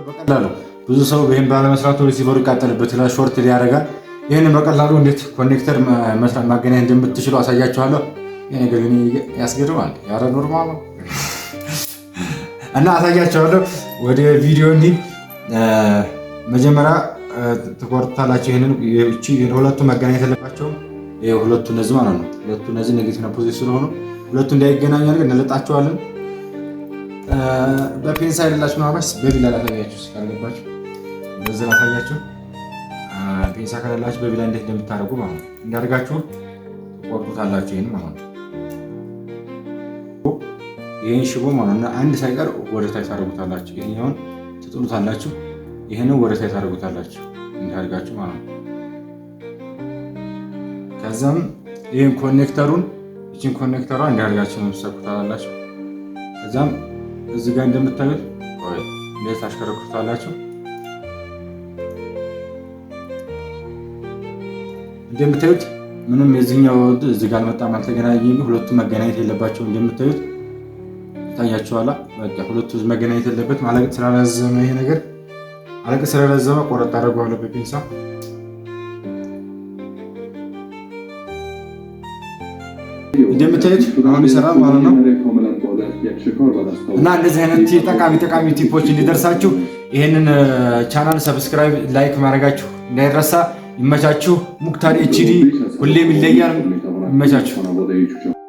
በቀላሉ ብዙ ሰው ይሄን ባለመስራቱ ሪሲቨሩ ይቃጠልበት ይላል፣ ሾርት ያደርጋል። ይሄን በቀላሉ እንዴት ኮኔክተር መስራት ማገናኘት እንደምትችሉ አሳያችኋለሁ። ይሄ ነገር ግን ያስገርማል። ያረ ኖርማል ነው እና አሳያችኋለሁ። ወደ ቪዲዮ እንሂድ። መጀመሪያ ትቆርጣላችሁ። ይሄንን እቺ ሁለቱ መገናኘት የለባቸውም። ይሄ ሁለቱ እነዚህ ማለት ነው። ሁለቱ እነዚህ ኔጌቲቭ ፖዚሽን ስለሆኑ ሁለቱ እንዳይገናኙ አድርገን እንለጣቸዋለን። በፔንሳ አይደላችሁ ማባስ በቢላ ላሳያችሁ ካልገባችሁ በዚህ ላሳያችሁ። ፔንሳ ካላችሁ በቢላ እንዴት እንደምታደርጉ ማለት ነው። እንዳርጋችሁ ቆርጡታላችሁ። ይሄን ማለት ነው። ይሄን ሽቦ ማለት ነው አንድ ሳይቀር ወደ ታች ታደርጉታላችሁ። ይሄኛውን ትጥሉታላችሁ። ይሄንን ወደ ታች ታደርጉታላችሁ እንዳርጋችሁ ማለት ነው። ከዛም ይሄን ኮኔክተሩን እቺን ኮኔክተሯ እንዳርጋችሁ ነው ተሰኩታላችሁ። ከዛም እዚህ ጋር እንደምታዩት ወይ እንዴት ታሽከረክሩታላችሁ። እንደምታዩት ምንም የዚህኛው እዚህ ጋር አልመጣም፣ አልተገናኘም። ሁለቱም መገናኘት የለባቸው። እንደምታዩት ታያችኋላ። በቃ ሁለቱ መገናኘት የለበት ማለት ስላላዘመ ይሄ ነገር አለቀ። ስለረዘመ ቆረጥ አደርገዋለሁ በፒንሳ። እንደምታዩት አሁን ይሰራል ማለት ነው። እና እንደዚህ አይነት ጠቃሚ ቲፖች እንዲደርሳችሁ ይሄንን ቻናል ሰብስክራይብ፣ ላይክ ማድረጋችሁ እንዳይረሳ። ይመቻችሁ። ሙክታር ኤችዲ ሁሌም ይለያል። ይመቻችሁ።